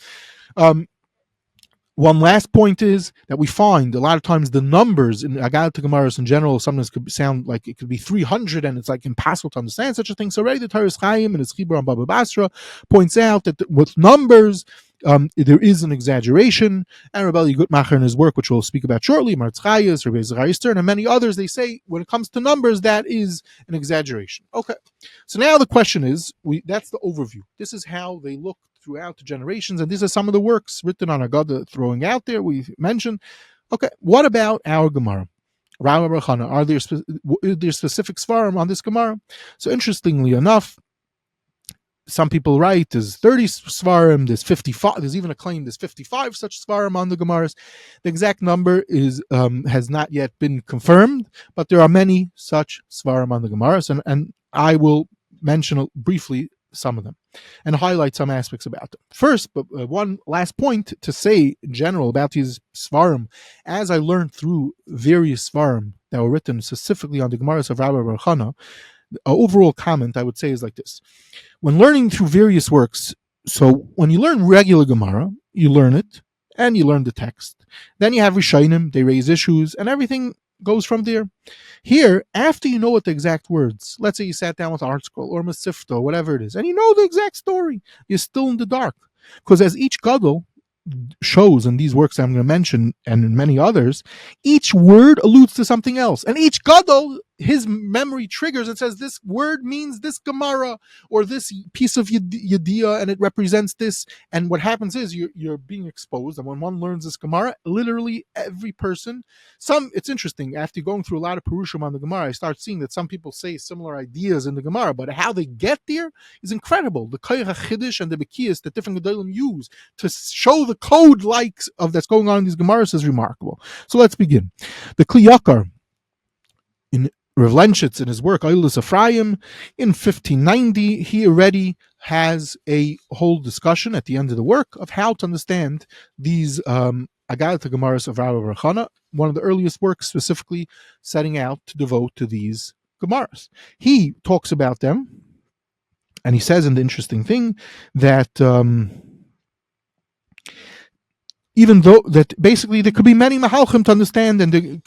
one last point is that we find a lot of times the numbers in Agadah Gemaras in general sometimes could sound like it could be 300, and it's like impossible to understand such a thing. So already the Torah's Chaim and his Chibur on Baba Basra points out that with numbers, there is an exaggeration. And R Eliyahu Gutmacher in his work, which we'll speak about shortly, Martz Chayes, Rabbi Zechariah Stern, and many others, they say when it comes to numbers, that is an exaggeration. Okay, so now the question is, that's the overview. This is how they look throughout the generations, and these are some of the works written on Agadah throwing out there we mentioned. Okay, what about our Gemara? Rabbah Bar Chana, are there specific svarim on this Gemara? So interestingly enough, some people write there's 30 svarim, there's 55, there's even a claim there's 55 such svarim on the Gemaras. The exact number has not yet been confirmed, but there are many such svarim on the Gemaras, and I will mention briefly some of them and highlight some aspects about them. First, but one last point to say in general about these svarim, as I learned through various svarim that were written specifically on the Gemaras of Rabbah Bar Chana, overall comment I would say is like this. When learning through various works, so when you learn regular Gemara, you learn it, and you learn the text. Then you have Rishonim, they raise issues, and everything goes from there. Here, after you know what the exact words, let's say you sat down with ArtScroll or Masifta or whatever it is, and you know the exact story, you're still in the dark. Because as each Gadol shows in these works I'm going to mention and in many others, each word alludes to something else. And each Gadol, his memory triggers and says this word means this Gemara or this piece of Yediyah and it represents this. And what happens is you're being exposed. And when one learns this Gemara, literally every person, it's interesting, after going through a lot of Perushim on the Gemara, I start seeing that some people say similar ideas in the Gemara, but how they get there is incredible. The Koyach HaChiddush and the Bekiyas that different Gedolim use to show the code likes of that's going on in these Gemaras is remarkable. So let's begin. The Kli Yakar in Rav Lenshitz in his work Oilus Ephraim in 1590, he already has a whole discussion at the end of the work of how to understand these Agadah Gemarahs of Rabbah Bar Bar Chana, one of the earliest works specifically setting out to devote to these Gemaras. He talks about them, and he says in the interesting thing that even though that basically there could be many mahalchim to understand, and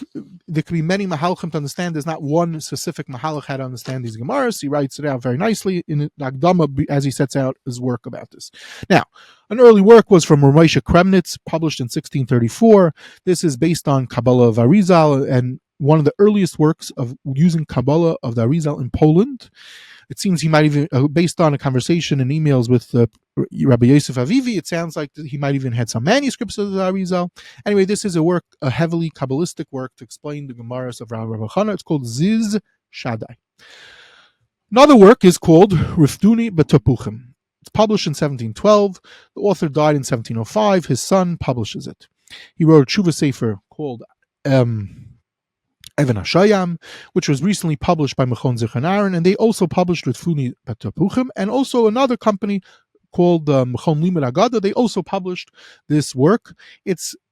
there could be many mahalchim to understand, there's not one specific mahalach how to understand these Gemaras. He writes it out very nicely in the Agdama as he sets out his work about this. Now, an early work was from Ramosha Kremnitz, published in 1634. This is based on Kabbalah of Arizal, and one of the earliest works of using Kabbalah of the Arizal in Poland. It seems he might even, based on a conversation and emails with Rabbi Yosef Avivi, it sounds like he might even had some manuscripts of the Arizal. Anyway, this is a heavily Kabbalistic work to explain the Gemaras of Rabbah Bar Bar Chana. It's called Ziz Shaddai. Another work is called Rifduni B'Tapuchim. It's published in 1712. The author died in 1705. His son publishes it. He wrote a tshuva sefer called Even Hashayam, which was recently published by Mechon Zichron Aaron, and they also published with Funi Batapuchim, and also another company called Mechon Limud Agadah. They also published this work.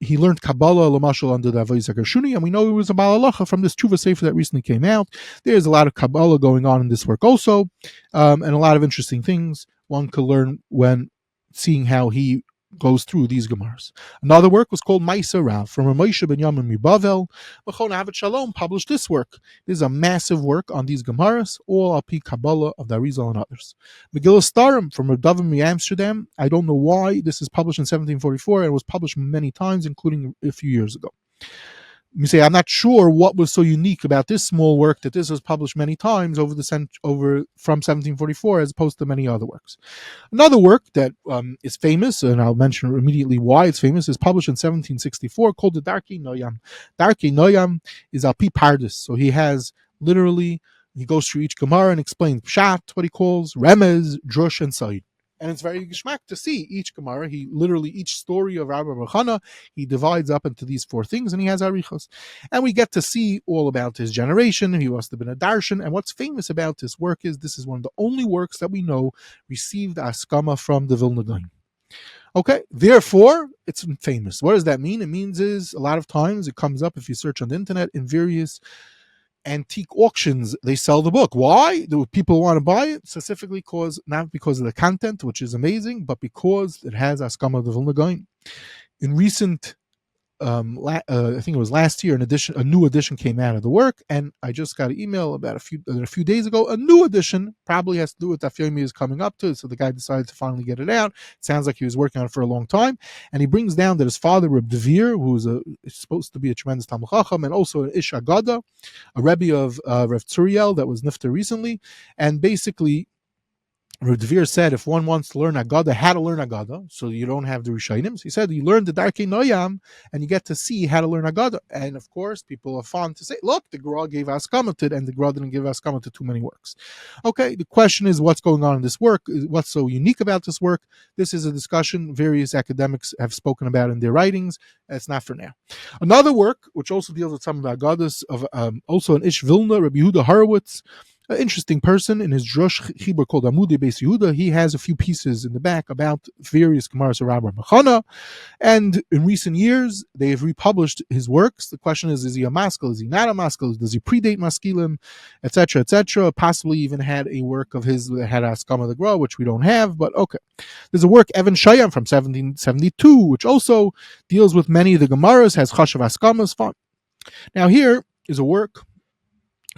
He learned Kabbalah Lamashal under the Avodah Gershuni, and we know he was a Baal Halacha from this Tshuva Sefer that recently came out. There's a lot of Kabbalah going on in this work also, and a lot of interesting things one could learn when seeing how he goes through these Gemaras. Another work was called Maisa Rav from Ramosha ben Yamin Mibavel. Mechon Avet Shalom published this work. This is a massive work on these Gemaras, all al pi Kabbalah of the Arizal and others. Megillah Starim from Rav Davim Amsterdam. I don't know why this is published in 1744 and was published many times, including a few years ago. You say, I'm not sure what was so unique about this small work that this was published many times from 1744 as opposed to many other works. Another work that is famous, and I'll mention immediately why it's famous, is published in 1764 called the Darchei Noam. Darchei Noam is al pi Pardes, so he goes through each Gemara and explains Pshat, what he calls Remez, Drush, and Said. And it's very geschmack to see each Gemara. Each story of Rabbah Bar Chana, he divides up into these four things, and he has arichos. And we get to see all about his generation. He must have been a darshan. And what's famous about this work is this is one of the only works that we know received askama from the Vilna Gaon. Okay, therefore, it's famous. What does that mean? It means is a lot of times it comes up if you search on the internet in various antique auctions. They sell the book. Why do people want to buy it? Specifically not because of the content, which is amazing, but because it has askama of the Vilna Gaon. In recent I think it was last year, a new edition came out of the work, and I just got an email about a few days ago. A new edition probably has to do with Daf Yomi is coming up to, so the guy decided to finally get it out. It sounds like he was working on it for a long time, and he brings down that his father, Reb Devir, who is supposed to be a tremendous Talmid Chacham, and also an Ish Agadah, a Rebbe of Rev Tzuriel that was nifter recently, and basically Reb Devir said if one wants to learn Agadah, how to learn Agadah, so you don't have the Rishonim. He said you learn the Darchei Noam and you get to see how to learn Agadah. And of course, people are fond to say, look, the Gra gave askama to it, and the Gra didn't give askama to too many works. Okay, the question is what's going on in this work? What's so unique about this work? This is a discussion various academics have spoken about in their writings. It's not for now. Another work, which also deals with some of the Agadahs of also an Ish Vilna, Rabbi Yehuda Horowitz, An interesting person. In his Drush Chibur called Amudei Beis Yehuda, he has a few pieces in the back about various Gemaras of Rabbah Bar Bar Chana. And in recent years, they have republished his works. The question is he a maskil? Is he not a maskil? Does he predate maskilim, etc., etc.? Possibly even had a work of his that had Askama the Gra, which we don't have, but okay. There's a work, Evan Shayam, from 1772, which also deals with many of the Gemaras, has Chashav Askamas. Fine. Now here is a work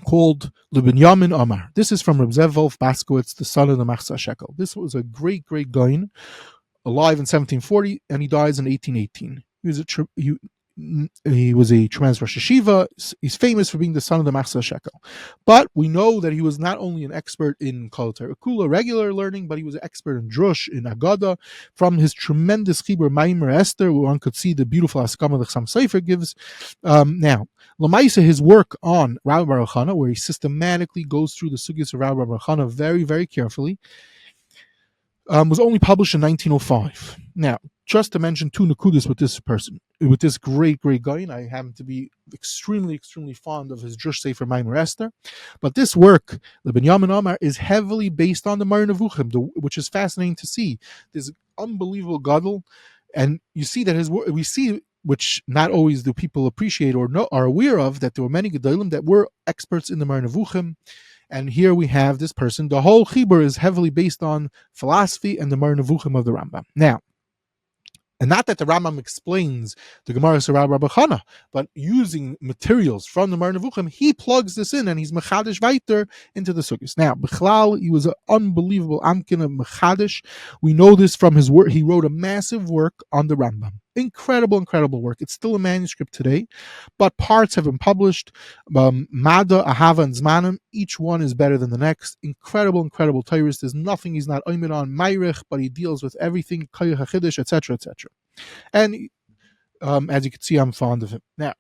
called Binyamin Amar. This is from Reb Zev Wolf Boskovitz, the son of the Machzah Shekel. This was a great, great Gaon, alive in 1740, and he dies in 1818. He was a tremendous Rosh Hashiva. He's famous for being the son of the Machzah Shekel. But we know that he was not only an expert in Kol Terakula, regular learning, but he was an expert in Drush, in Agadah. From his tremendous Chibur Maimer Esther, where one could see the beautiful Haskama that Chassam Sofer gives. Now, Lamaisa, his work on Rabbah Bar Bar Chana, where he systematically goes through the sugyas of Rabbah Bar Bar Chana very, very carefully, was only published in 1905. Now, just to mention two nakudas with this person, with this great, great guy, and I happen to be extremely, extremely fond of his Drush Sefer Maimer Esther. But this work, the Binyamin Amar, is heavily based on the Mar Nevuchim, which is fascinating to see. There's unbelievable gadol, and you see that his work, we see, which not always do people appreciate or know, are aware of, that there were many gedolim that were experts in the Mar Nevuchim. And here we have this person. The whole Chibur is heavily based on philosophy and the Mar Nevuchim of the Rambam. Now, and not that the Rambam explains the Gemara of Rabbah Bar Bar Chana, but using materials from the Mar Nevuchim, he plugs this in and he's mechadish weiter into the sugyas. Now, Bichlal, he was an unbelievable amkin of mechadish. We know this from his work. He wrote a massive work on the Rambam. Incredible, incredible work. It's still a manuscript today, but parts have been published. Mada, Ahava, and Zmanim, each one is better than the next. Incredible, incredible Tyrus. There's nothing he's not oimed on, Mayrich, but he deals with everything, Kayach HaChidish, etc., etc. And as you can see, I'm fond of him. Now,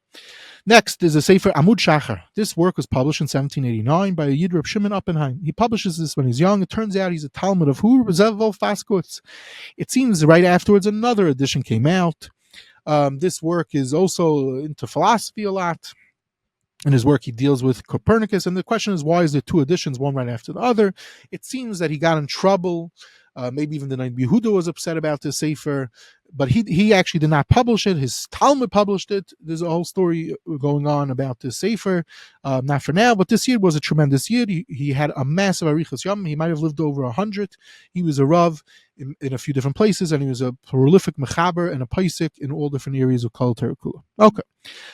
next is a Sefer Amud Shachar. This work was published in 1789 by a Yid Reb Shimon Oppenheim. He publishes this when he's young. It turns out he's a Talmud of who? Reb Zev Wolf Boskovitz. It seems right afterwards another edition came out. This work is also into philosophy a lot. In his work, he deals with Copernicus. And the question is, why is there two editions, one right after the other? It seems that he got in trouble. Maybe even the Night Yehuda was upset about this Sefer, but he actually did not publish it. His Talmud published it. There's a whole story going on about this Sefer. Not for now, but this year was a tremendous year. He had a massive Arichas Yom. He might have lived over 100. He was a Rav in a few different places, and he was a prolific Mechaber and a Paisik in all different areas of Kol Terakula. Okay.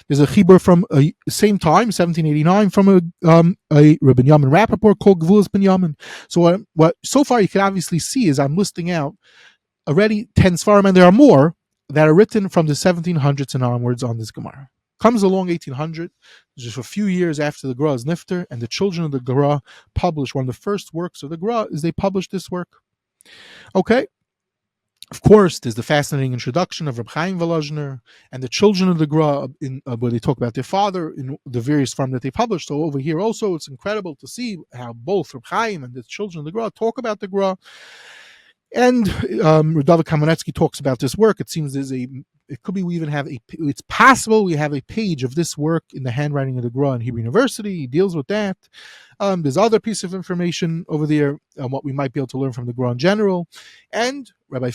There's a Chibur from same time, 1789, from a Rabbi Yamin Rappaport called Gvulas Binyamin. So what so far you can obviously see is I'm listing out already 10 Svarim, and there are more that are written from the 1700s and onwards on this Gemara. Comes along 1800, just a few years after the Gra is Nifter, and the children of the Gra publish one of the first works of the Gra is they publish this work. Okay. Of course, there's the fascinating introduction of Reb Chaim Volozhner and the children of the Gra, where they talk about their father in the various form that they published. So over here also, it's incredible to see how both Reb Chaim and the children of the Gra talk about the Gra. And David Kamenetsky talks about this work. It seems it could be we even have it's possible we have a page of this work in the handwriting of the Gra in Hebrew University. He deals with that. There's other piece of information over there on what we might be able to learn from the Gra in general. And Rabbi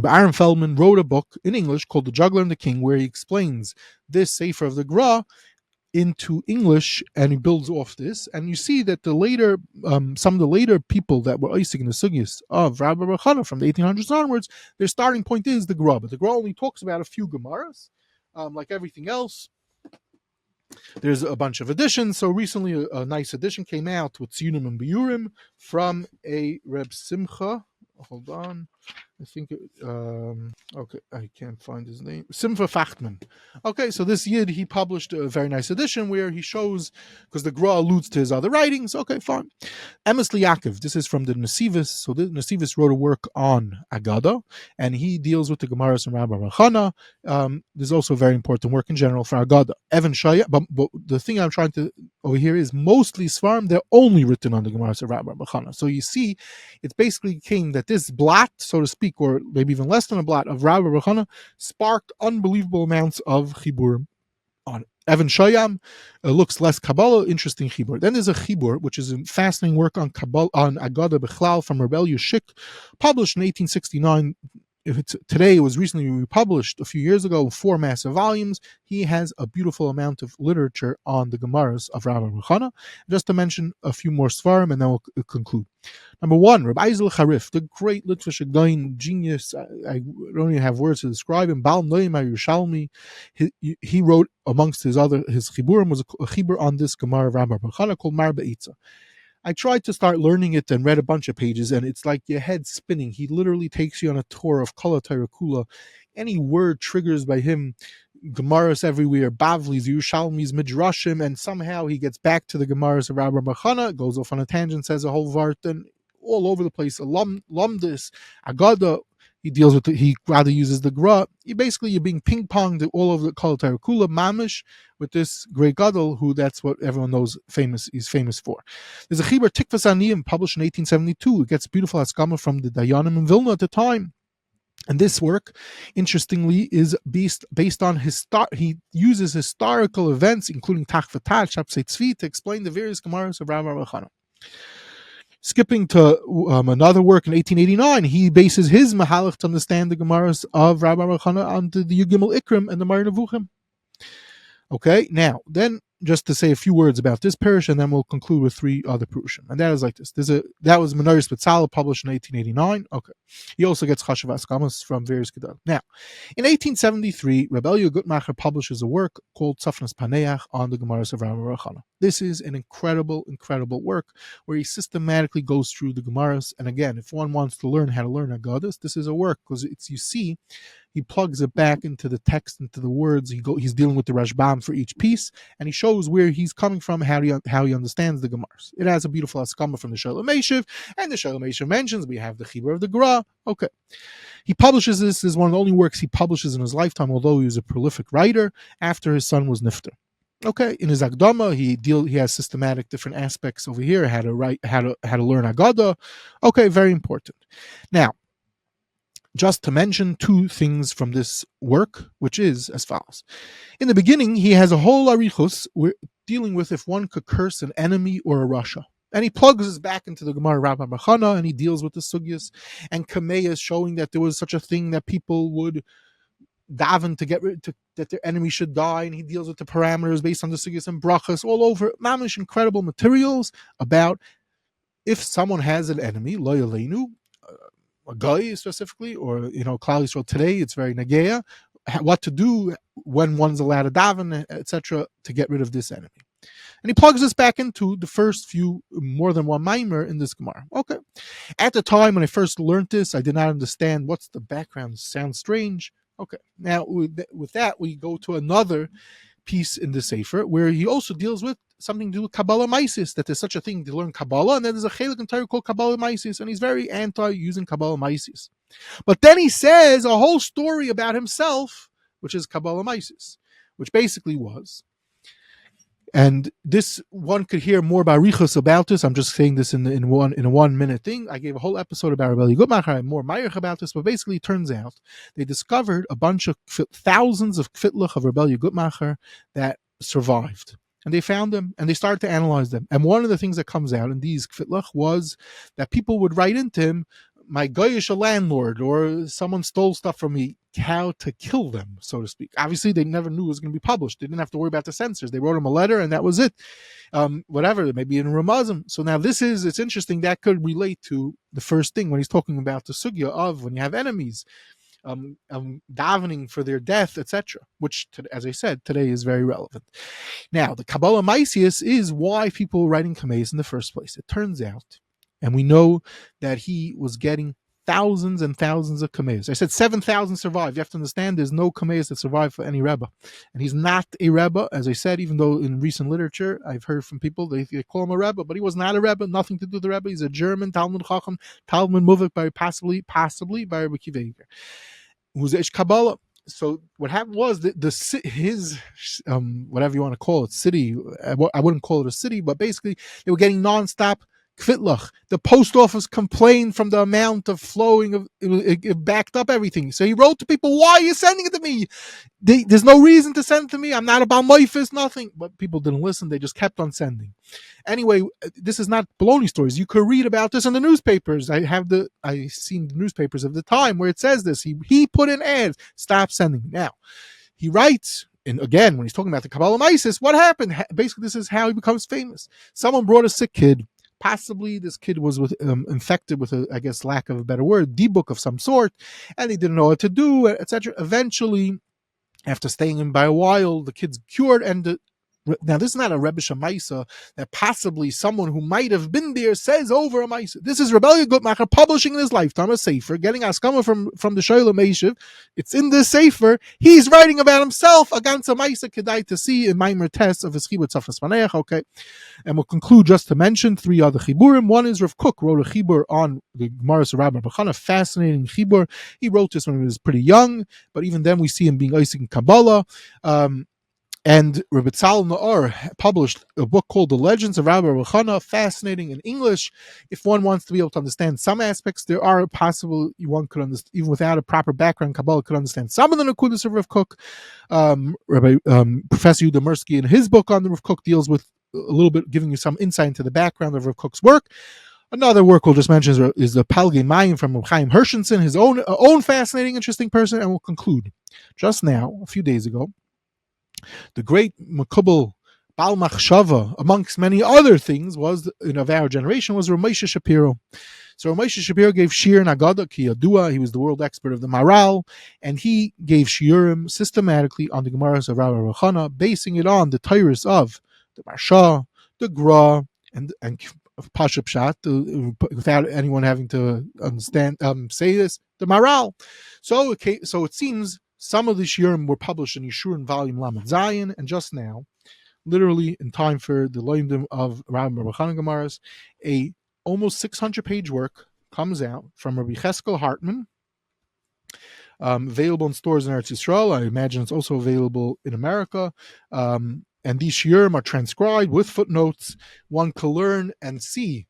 Aaron Feldman wrote a book in English called The Juggler and the King, where he explains this Sefer of the Gra into English, and he builds off this. And you see that the later, some of the later people that were Isaac in the Sugyas of Rabbah Bar Chana from the 1800s onwards, their starting point is the Gra. But the Gra only talks about a few Gemaras, like everything else. There's a bunch of editions. So recently a nice edition came out with Tziyunim and Biurim from a Reb Simcha. Hold on. I think, okay, I can't find his name. Simcha Fachtman. Okay, so this Yid, he published a very nice edition where he shows, because the Gra alludes to his other writings. Okay, fine. Emes Liakov, this is from the Nesivis. So the Nesivis wrote a work on Agadah, and he deals with the Gemaras and Rabbah Bar Chana. There's also very important work in general for Agadah. Evan Shaya, but the thing I'm trying to over here is mostly Svarim, they're only written on the Gemaras of Rabbah Bar Chana. So you see, it's basically came that this blot, so to speak, or maybe even less than a blot of Rabbah Bar Chana, sparked unbelievable amounts of chiburim on it. Evan Shoyam looks less Kabbalah, interesting chibur. Then there's a chibur, which is a fascinating work on Kabbalah, on Agadah Bechlal from Rebel Yushik, published in 1869. Today it was recently republished a few years ago, 4 massive volumes. He has a beautiful amount of literature on the Gemaras of Rabbah Bar Chana. Just to mention a few more svarim, and then we'll conclude. Number 1, Rabbi Ezel Charif, the great Litvish Gaon genius. I don't even have words to describe him. Baal Noam Yerushalmi. He wrote, amongst his chiburim, was a chibur on this Gemara of Rabbah Bar Chana called Mar Be'itza. I tried to start learning it and read a bunch of pages, and it's like your head spinning. He literally takes you on a tour of Kala Torah Kula. Any word triggers by him, Gemaras everywhere, Bavlis, Yerushalmis, Midrashim, and somehow he gets back to the Gemaras of Rabbah Bar Chana, goes off on a tangent, says a whole vart, and all over the place. Lumdis, Agadah, he deals with he rather uses the Gra. You're being ping-ponged all over the Kala Torah Kula, Mamish, with this great gadol, who that's what everyone knows he's famous for. There's a Chibur Tikvas Aniyim published in 1872. It gets beautiful haskama from the Dayanim in Vilna at the time. And this work, interestingly, is based on he uses historical events, including Tach V'Tat, Shapsei Tzvi, to explain the various Gemaras of Rabbah Bar Chana. Skipping to another work in 1889, he bases his Mahalach to understand the Gemaras of Rabbah Bar Chana on the Yugimel Ikrim and the Mar Nevuchim. Okay, now, then, just to say a few words about this parish, and then we'll conclude with 3 other Purushim. And that is like this. That was Menorah Spetzala, published in 1889. Okay. He also gets Chashav Askamas from various Gedalim. Now, in 1873, R Eliyahu Gutmacher publishes a work called Tzafnas Paneach on the Gemaras of Rabbah Bar Chana. This is an incredible, incredible work where he systematically goes through the Gemaras. And again, if one wants to learn how to learn Agadas, this is a work, because he plugs it back into the text, into the words. He's dealing with the Rashbam for each piece, and he shows where he's coming from, how he understands the Gemaras. It has a beautiful haskama from the Shelah Meshiv, and the Shelah Meshiv mentions we have the Chibur of the Gra. Okay. He publishes this is one of the only works he publishes in his lifetime, although he was a prolific writer, after his son was Nifter. Okay, in his Agdama, he has systematic different aspects over here, how to learn Agadah. Okay, very important. Now, just to mention 2 things from this work, which is as follows. In the beginning, he has a whole arichus dealing with if one could curse an enemy or a rasha. And he plugs us back into the Gemara Rabbah Bar Chana, and he deals with the sugyas and kameyas, showing that there was such a thing that people would daven to that their enemy should die, and he deals with the parameters based on the sugyas and brachas all over. Mamish, incredible materials about if someone has an enemy, lo yaleinu, a guy specifically, or Klal Yisrael today, it's very nageya, what to do when one's allowed to daven, etc., to get rid of this enemy. And he plugs us back into the first few, more than one mimer in this Gemara. Okay. At the time when I first learned this, I did not understand what's the background. It sounds strange. Okay. Now, with that, we go to another piece in the Sefer, where he also deals with something to do with Kabbalah Maisis, that there's such a thing to learn Kabbalah, and then there's a chelik in Torah called Kabbalah Maisis, and he's very anti-using Kabbalah Maisis. But then he says a whole story about himself, which is Kabbalah Maisis, which basically was, and this one could hear more about Richos about this. I'm just saying this in a 1 minute thing. I gave a whole episode about R Eliyahu Gutmacher. I'm more Meirich about this, but basically it turns out they discovered a bunch of thousands of kvitlach of R Eliyahu Gutmacher that survived. And they found them, and they started to analyze them. And one of the things that comes out in these kvitlach was that people would write into him, my goyish a landlord, or someone stole stuff from me, how to kill them, so to speak. Obviously, they never knew it was going to be published. They didn't have to worry about the censors. They wrote him a letter, and that was it. Whatever, maybe in Ramazim. So now it's interesting, that could relate to the first thing when he's talking about the sugya of when you have enemies, davening for their death, etc., which, as I said, today is very relevant. Now, the Kabbalah Maisius is why people were writing Kameis in the first place. It turns out, and we know that he was getting thousands and thousands of Kameis. I said 7,000 survived. You have to understand there's no Kameis that survived for any Rebbe. And he's not a Rebbe, as I said, even though in recent literature, I've heard from people, they call him a Rebbe, but he was not a Rebbe, nothing to do with the Rebbe. He's a German Talmud Chacham, Talmud Muvik, by possibly by Rabbi Akiva Eiger, who's Ish Kabbalah. So what happened was that his whatever you want to call it, city, I wouldn't call it a city, but basically they were getting nonstop Kvitlach. The post office complained from the amount of flowing of it backed up everything. So he wrote to people, "Why are you sending it to me? There's no reason to send it to me. I'm not about Moifis, nothing." But people didn't listen. They just kept on sending. Anyway, this is not baloney stories. You could read about this in the newspapers. I seen the newspapers of the time where it says this. He put in ads. Stop sending. Now he writes. And again, when he's talking about the Kabbalah Mises, what happened? Basically, this is how he becomes famous. Someone brought a sick kid. Possibly this kid was infected with I guess, lack of a better word, debuk of some sort, and he didn't know what to do, etc. Eventually, after staying in by a while, the kid's cured, and now this is not a Rebbe Shemaisa that possibly someone who might have been there says over a Maisa. This is R Eliyahu Gutmacher publishing in his lifetime a sefer, getting askama from the Shelah Meishiv. It's in this sefer. He's writing about himself against a Maisa Kedai to see in Maimer Test of his Chibur Tzafnas Maneach. Okay, and we'll conclude just to mention 3 other Chiburim. One is Rav Kook wrote a Chibur on the Gemaras of Rabbah Bar Bar Chana, fascinating Chibur. He wrote this when he was pretty young, but even then we see him being Isaac in Kabbalah. And Rabbi Noam published a book called The Legends of Rabbah Bar Bar Chana, fascinating in English. If one wants to be able to understand some aspects, there are possible one could understand, even without a proper background, Kabbalah could understand some of the Nakudas of Rav Kook. Professor Yehuda Mirsky in his book on the Rav Kook deals with a little bit, giving you some insight into the background of Rav Kook's work. Another work we'll just mention is the Palgei Mayim from Chaim Hershenson, his own fascinating, interesting person, and we'll conclude. Just now, a few days ago, the great Makubal Bal Machshava, amongst many other things, was of our generation, was Ramesha Shapiro. So Ramesha Shapiro gave Shir and Agadah Gemarah. He was the world expert of the Maral, and he gave Shiurim systematically on the Gemaras of Rabbah Bar Chana, basing it on the Tyrus of the Marsha, the Gra, and Pashup Shat, without anyone having to understand say this, the Maral. So it seems some of the shiurim were published in Yeshurun volume Lamed Zayin, and just now, literally in time for the loimdim of Rabbah Bar Bar Chana Gemaras, a almost 600-page work comes out from Rabbi Cheskel Hartman, available in stores in Eretz Yisrael. I imagine it's also available in America. And these shiurim are transcribed with footnotes. One can learn and see.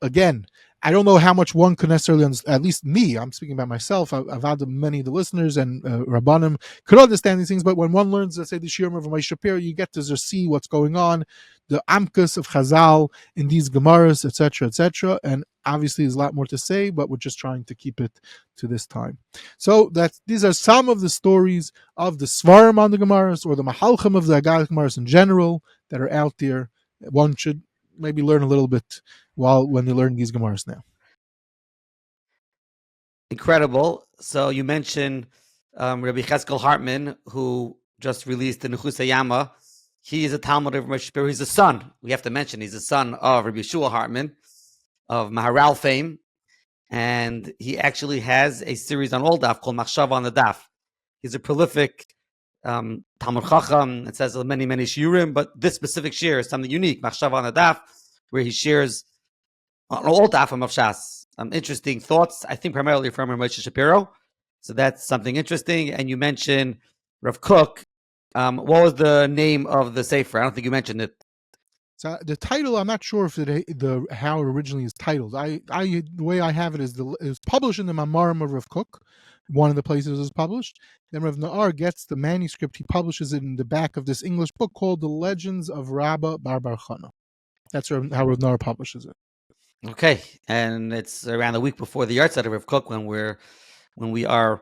Again, I don't know how much one could necessarily understand, at least me, I'm speaking about myself. I've had many of the listeners and Rabbanim could understand these things, but when one learns, let's say, the Shiurim of Ramay Shapiro, you get to just see what's going on, the Amkus of Chazal in these Gemaras, etc., and obviously there's a lot more to say, but we're just trying to keep it to this time. So these are some of the stories of the Svarim on the Gemaras, or the Mahalchim of the Agadah Gemaras in general, that are out there. One should maybe learn a little bit when you learn these Gemaras now. Incredible. So you mentioned Rabbi Cheskel Hartman, who just released the Nechusa Yama. He is a Talmud of Rabbi Shapiro. He's a son. We have to mention he's a son of Rabbi Yeshua Hartman of Maharal fame, and he actually has a series on Old Daf called Machshava on the Daf. He's a prolific Talmud Chacham. It says many shiurim, but this specific shir is something unique. Machshava on the Daf, where he shares on Old Daf of Shas. Interesting thoughts, I think primarily from Ramesha Shapiro. So that's something interesting. And you mentioned Rav Kook. What was the name of the sefer? I don't think you mentioned it. So the title, I'm not sure if how it originally is titled. The way I have it is it's published in the Mamarim of Rav Kook. One of the places is published. Then Rav Na'ar gets the manuscript. He publishes it in the back of this English book called The Legends of Rabbah Bar Bar Chana. That's how Rav Na'ar publishes it. Okay, and it's around a week before the Yahrzeit of Rav Kook when we are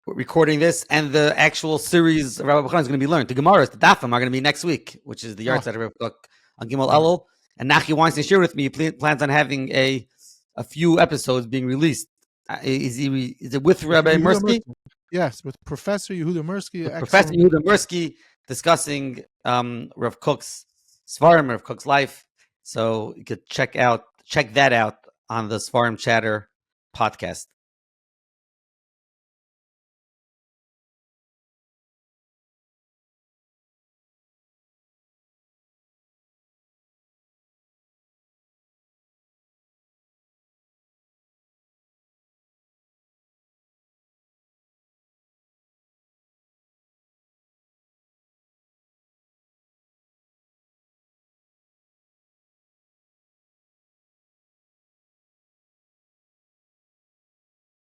recording this, and the actual series of Rabbah Bar Chana is going to be learned. The Gemaras, the Dafim, are going to be next week, which is the Yahrzeit of Rav Kook on Gimel Elul. And Nachi Weinstein shared with me he plans on having a few episodes being released. Is it with Rabbi Mirsky? Yes, with Professor Yehuda Mirsky. Professor Yehuda Mirsky discussing Rav Kook's Svarim, Rav Kook's life. So you could check that out on the Svarim Chatter podcast.